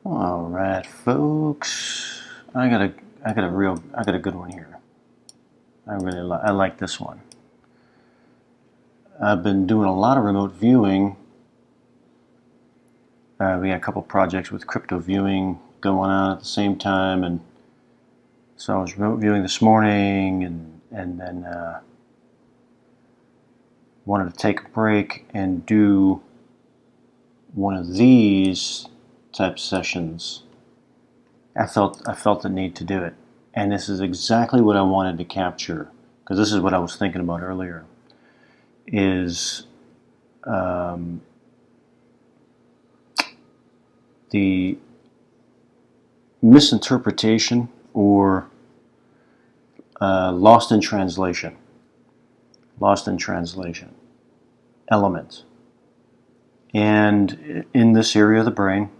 All right, folks. I got a good one here. I like this one. I've been doing a lot of remote viewing. We got a couple projects with crypto viewing going on at the same time, and so I was remote viewing this morning, and then wanted to take a break and do one of these type sessions. I felt the need to do it, and this is exactly what I wanted to capture, because this is what I was thinking about earlier. Is the misinterpretation or lost in translation element. And in this area of the brain,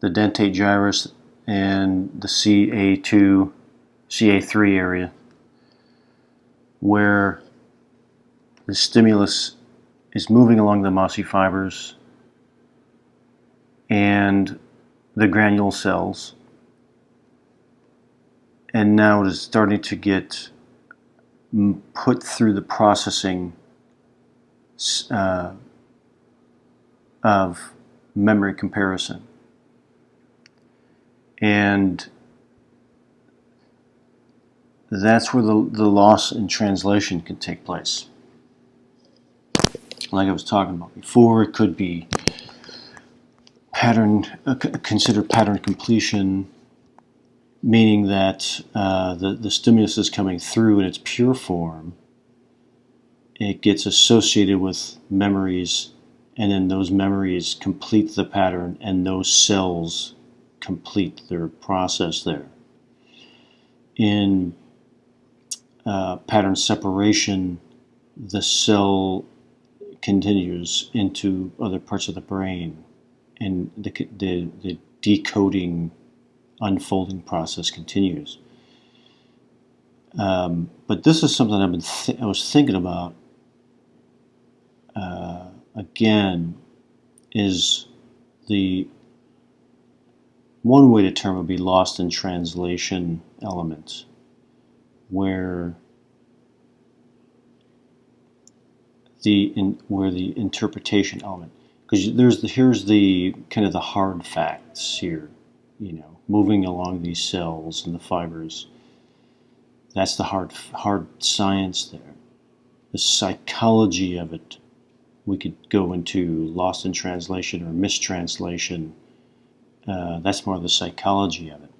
the dentate gyrus and the CA2, CA3 area, where the stimulus is moving along the mossy fibers and the granule cells, and now it is starting to get put through the processing of memory comparison. And that's where the loss in translation can take place. Like I was talking about before, it could be considered pattern completion, meaning that the stimulus is coming through in its pure form. It gets associated with memories, and then those memories complete the pattern, and those cells complete their process there. In pattern separation, the cell continues into other parts of the brain, and the decoding, unfolding process continues. But this is something I was thinking about. Again, is the one way to term would be lost in translation element, where the interpretation element, because here's the kind of the hard facts here, moving along these cells and the fibers. That's the hard science there. The psychology of it, we could go into lost in translation or mistranslation. That's more of the psychology of it.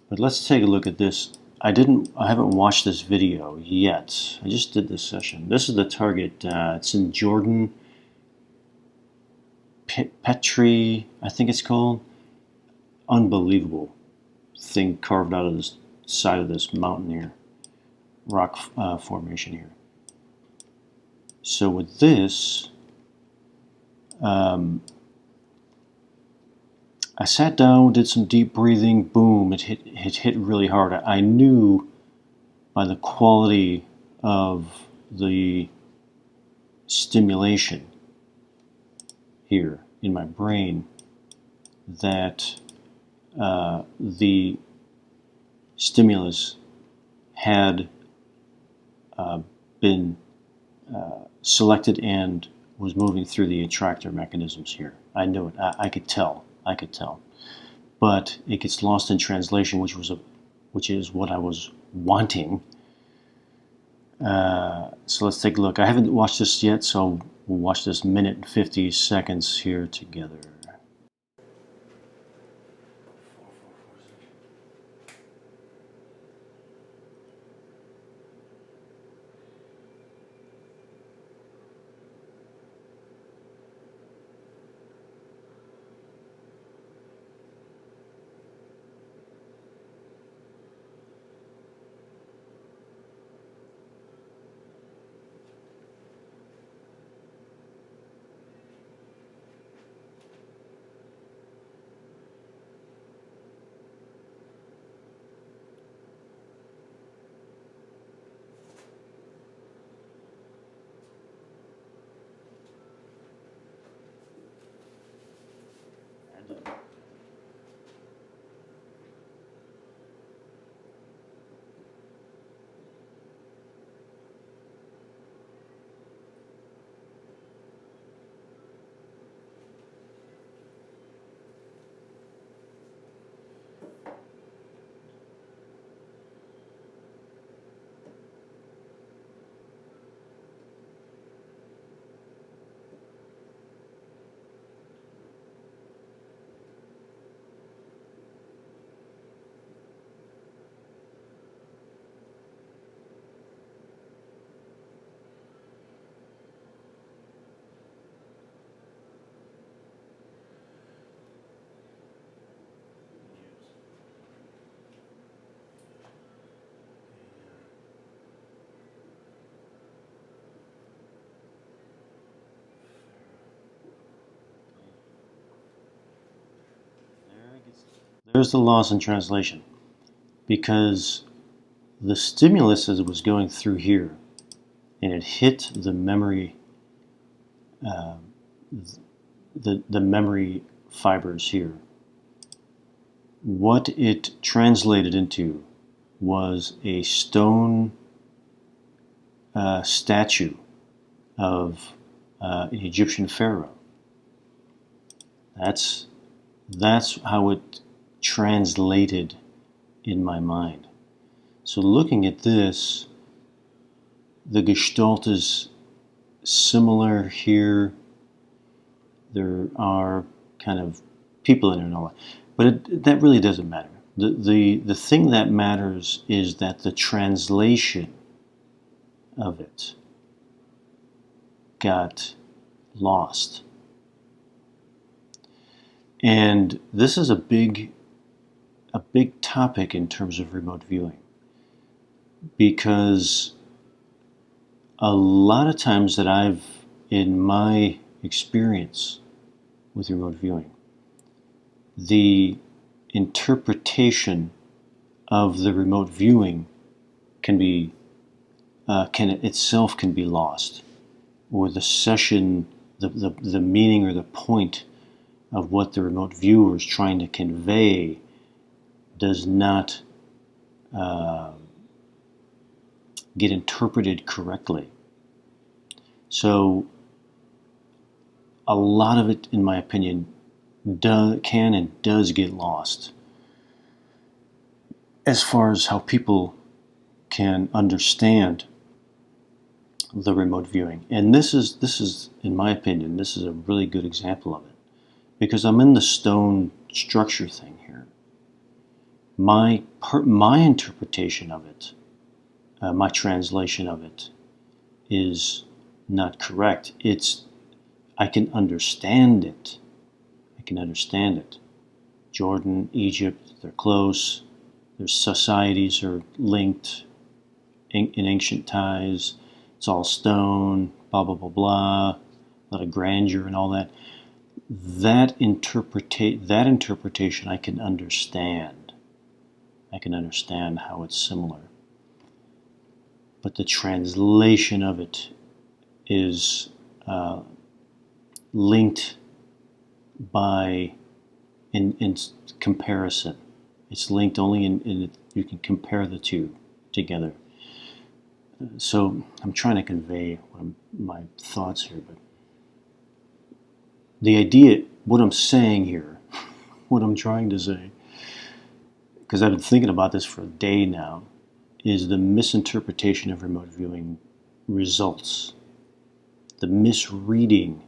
But let's take a look at this. I haven't watched this video yet. I just did this session. This is the target. It's in Jordan. Petri, I think it's called. Unbelievable thing carved out of the side of this mountain here. Rock formation here. So with this, I sat down, did some deep breathing, boom, it hit really hard. I knew by the quality of the stimulation here in my brain that the stimulus had been selected and was moving through the attractor mechanisms here. I knew it. I could tell. But it gets lost in translation, which is what I was wanting. So let's take a look. I haven't watched this yet, so we'll watch this minute and 50 seconds here together. There's the loss in translation, because the stimulus as it was going through here, and it hit the memory, uh, the memory fibers here. What it translated into was a stone statue of an Egyptian pharaoh. That's how it translated in my mind. So looking at this, the gestalt is similar here. There are kind of people in it and all that. But that really doesn't matter. The thing that matters is that the translation of it got lost. And this is a big topic in terms of remote viewing, because a lot of times that I've, in my experience with remote viewing, the interpretation of the remote viewing can be can be lost, or the session, the meaning or the point of what the remote viewer is trying to convey does not get interpreted correctly. So a lot of it, in my opinion, can and does get lost as far as how people can understand the remote viewing. And this is, in my opinion, this is a really good example of it, because I'm in the stone structure thing here. My interpretation of it, my translation of it, is not correct. I can understand it. Jordan, Egypt, they're close. Their societies are linked in ancient ties. It's all stone, blah, blah, blah, blah, a lot of grandeur and all that. That interpretation I can understand. I can understand how it's similar. But the translation of it is linked by in comparison. It's linked only in you can compare the two together. So I'm trying to convey my thoughts here, but the idea, what I'm saying here, what I'm trying to say, because I've been thinking about this for a day now, is the misinterpretation of remote viewing results, the misreading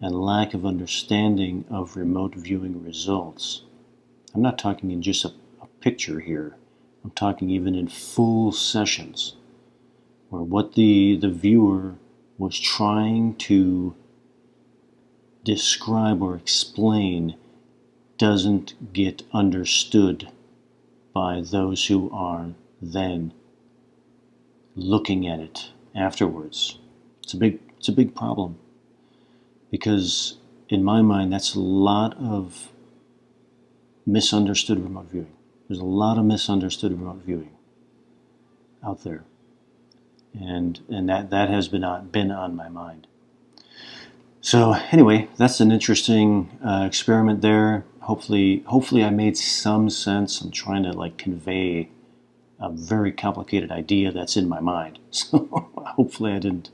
and lack of understanding of remote viewing results. I'm not talking in just a picture here. I'm talking even in full sessions, where what the viewer was trying to describe or explain doesn't get understood by those who are then looking at it afterwards. It's a big problem, because in my mind that's a lot of misunderstood remote viewing. There's a lot of misunderstood remote viewing out there, and that has been on my mind. So anyway, that's an interesting experiment there. Hopefully I made some sense. I'm trying to convey a very complicated idea that's in my mind. So hopefully I didn't.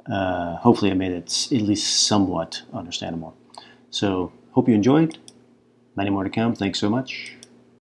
Hopefully I made it at least somewhat understandable. So hope you enjoyed. Many more to come. Thanks so much.